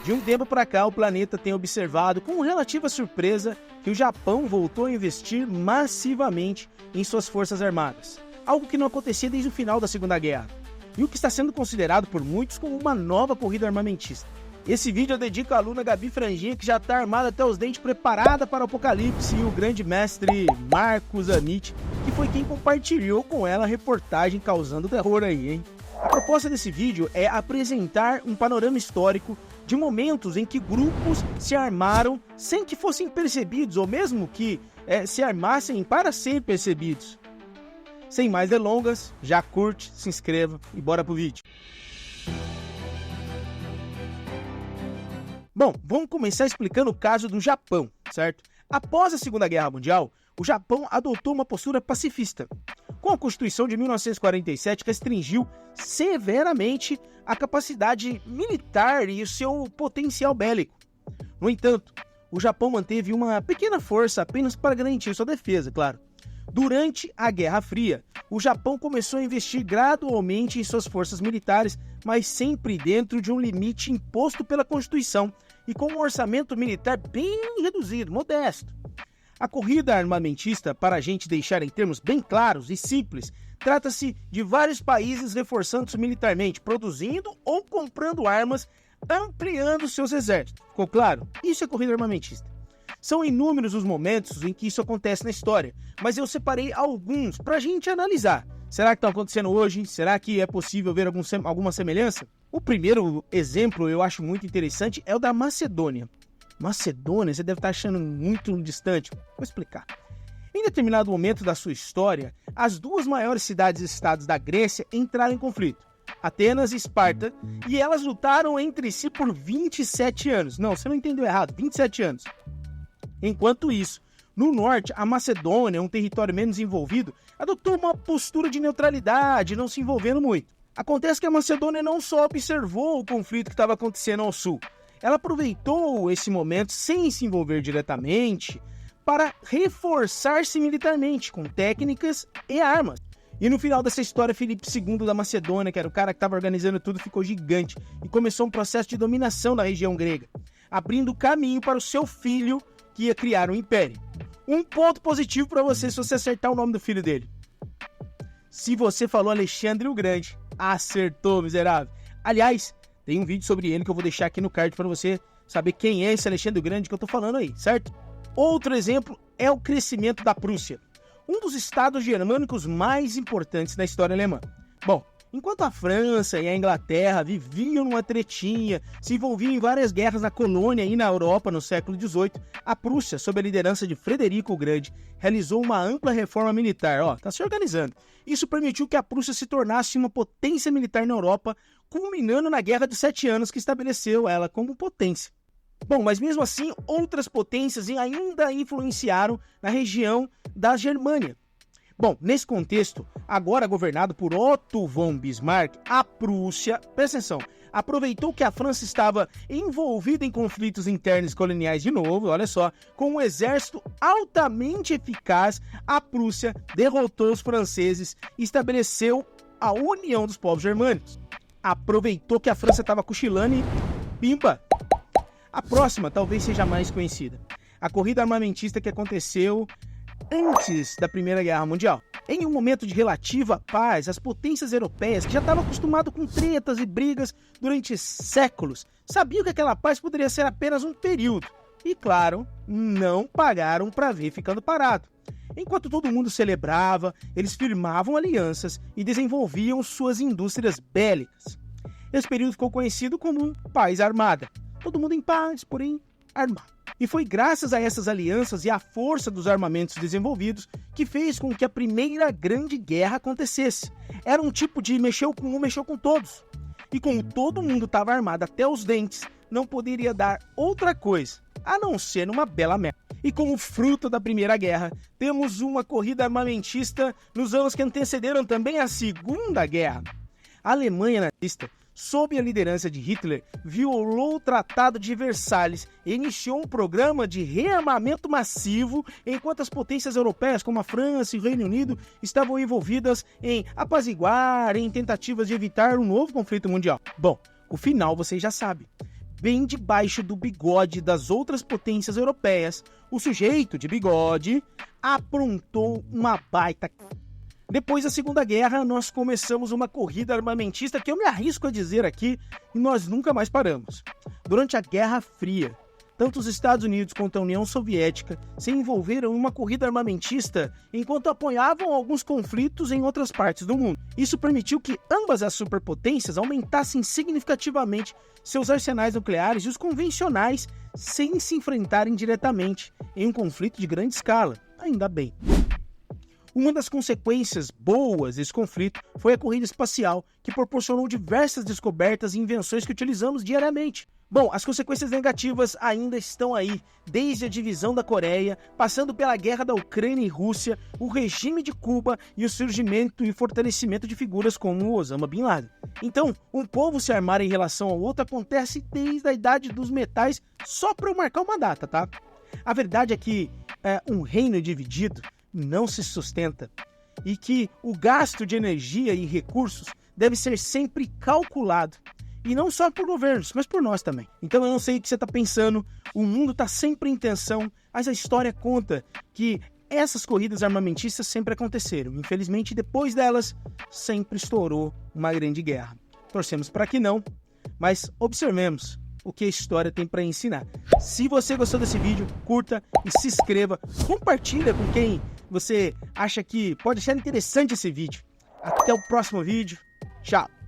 De um tempo para cá, o planeta tem observado com relativa surpresa que o Japão voltou a investir massivamente em suas forças armadas, algo que não acontecia desde o final da Segunda Guerra, e o que está sendo considerado por muitos como uma nova corrida armamentista. Esse vídeo eu dedico à aluna Gabi Franginha, que já está armada até os dentes, preparada para o apocalipse, e o grande mestre Marcos Amici, que foi quem compartilhou com ela a reportagem causando terror aí, hein? A proposta desse vídeo é apresentar um panorama histórico de momentos em que grupos se armaram sem que fossem percebidos, ou mesmo que se armassem para ser percebidos. Sem mais delongas, já curte, se inscreva e bora pro vídeo. Bom, vamos começar explicando o caso do Japão, certo? Após a Segunda Guerra Mundial, o Japão adotou uma postura pacifista, com a Constituição de 1947 restringiu severamente a capacidade militar e o seu potencial bélico. No entanto, o Japão manteve uma pequena força apenas para garantir sua defesa, claro. Durante a Guerra Fria, o Japão começou a investir gradualmente em suas forças militares, mas sempre dentro de um limite imposto pela Constituição e com um orçamento militar bem reduzido, modesto. A corrida armamentista, para a gente deixar em termos bem claros e simples, trata-se de vários países reforçando-se militarmente, produzindo ou comprando armas, ampliando seus exércitos. Ficou claro? Isso é corrida armamentista. São inúmeros os momentos em que isso acontece na história, mas eu separei alguns para a gente analisar. Será que estão acontecendo hoje? Será que é possível ver alguma semelhança? O primeiro exemplo eu acho muito interessante é o da Macedônia. Macedônia, você deve estar achando muito distante. Vou explicar. Em determinado momento da sua história, as duas maiores cidades-estados da Grécia entraram em conflito, Atenas e Esparta, e elas lutaram entre si por 27 anos. Não, você não entendeu errado, 27 anos. Enquanto isso, no norte, a Macedônia, um território menos envolvido, adotou uma postura de neutralidade, não se envolvendo muito. Acontece que a Macedônia não só observou o conflito que estava acontecendo ao sul, ela aproveitou esse momento sem se envolver diretamente para reforçar-se militarmente com técnicas e armas. E no final dessa história, Filipe II da Macedônia, que era o cara que estava organizando tudo, ficou gigante e começou um processo de dominação da região grega, abrindo caminho para o seu filho que ia criar um império. Um ponto positivo para você se você acertar o nome do filho dele. Se você falou Alexandre o Grande, acertou, miserável. Aliás, tem um vídeo sobre ele que eu vou deixar aqui no card para você saber quem é esse Alexandre o Grande que eu tô falando aí, certo? Outro exemplo é o crescimento da Prússia, um dos estados germânicos mais importantes da história alemã. Bom, enquanto a França e a Inglaterra viviam numa tretinha, se envolviam em várias guerras na colônia e na Europa no século XVIII, a Prússia, sob a liderança de Frederico o Grande, realizou uma ampla reforma militar. Tá se organizando. Isso permitiu que a Prússia se tornasse uma potência militar na Europa, culminando na Guerra de 7 Anos que estabeleceu ela como potência. Bom, mas mesmo assim, outras potências ainda influenciaram na região da Germânia. Bom, nesse contexto, agora governado por Otto von Bismarck, a Prússia, presta atenção, aproveitou que a França estava envolvida em conflitos internos coloniais de novo, olha só, com um exército altamente eficaz, a Prússia derrotou os franceses e estabeleceu a união dos povos germânicos. Aproveitou que a França estava cochilando e pimba! A próxima talvez seja mais conhecida, a corrida armamentista que aconteceu antes da Primeira Guerra Mundial. Em um momento de relativa paz, as potências europeias, que já estavam acostumadas com tretas e brigas durante séculos, sabiam que aquela paz poderia ser apenas um período. E, claro, não pagaram para ver ficando parado. Enquanto todo mundo celebrava, eles firmavam alianças e desenvolviam suas indústrias bélicas. Esse período ficou conhecido como paz armada. Todo mundo em paz, porém armado. E foi graças a essas alianças e à força dos armamentos desenvolvidos que fez com que a primeira grande guerra acontecesse. Era um tipo de mexeu com um, mexeu com todos. E como todo mundo estava armado até os dentes, não poderia dar outra coisa, a não ser uma bela merda. E como fruto da Primeira Guerra, temos uma corrida armamentista nos anos que antecederam também a Segunda Guerra. A Alemanha nazista, sob a liderança de Hitler, violou o Tratado de Versalhes e iniciou um programa de rearmamento massivo, enquanto as potências europeias, como a França e o Reino Unido, estavam envolvidas em apaziguar, em tentativas de evitar um novo conflito mundial. Bom, o final vocês já sabem. bem debaixo do bigode das outras potências europeias, o sujeito de bigode aprontou uma baita. Depois da Segunda Guerra, nós começamos uma corrida armamentista que eu me arrisco a dizer aqui e nós nunca mais paramos. Durante a Guerra Fria, tanto os Estados Unidos quanto a União Soviética se envolveram em uma corrida armamentista enquanto apoiavam alguns conflitos em outras partes do mundo. Isso permitiu que ambas as superpotências aumentassem significativamente seus arsenais nucleares e os convencionais sem se enfrentarem diretamente em um conflito de grande escala. Ainda bem. Uma das consequências boas desse conflito foi a corrida espacial, que proporcionou diversas descobertas e invenções que utilizamos diariamente. Bom, as consequências negativas ainda estão aí, desde a divisão da Coreia, passando pela guerra da Ucrânia e Rússia, o regime de Cuba e o surgimento e fortalecimento de figuras como Osama Bin Laden. Então, um povo se armar em relação ao outro acontece desde a idade dos metais, só para eu marcar uma data, tá? A verdade é que um reino dividido não se sustenta e que o gasto de energia e recursos deve ser sempre calculado. E não só por governos, mas por nós também. Então eu não sei o que você está pensando, o mundo está sempre em tensão, mas a história conta que essas corridas armamentistas sempre aconteceram. Infelizmente, depois delas, sempre estourou uma grande guerra. Torcemos para que não, mas observemos o que a história tem para ensinar. Se você gostou desse vídeo, curta e se inscreva. Compartilha com quem você acha que pode achar interessante esse vídeo. Até o próximo vídeo. Tchau!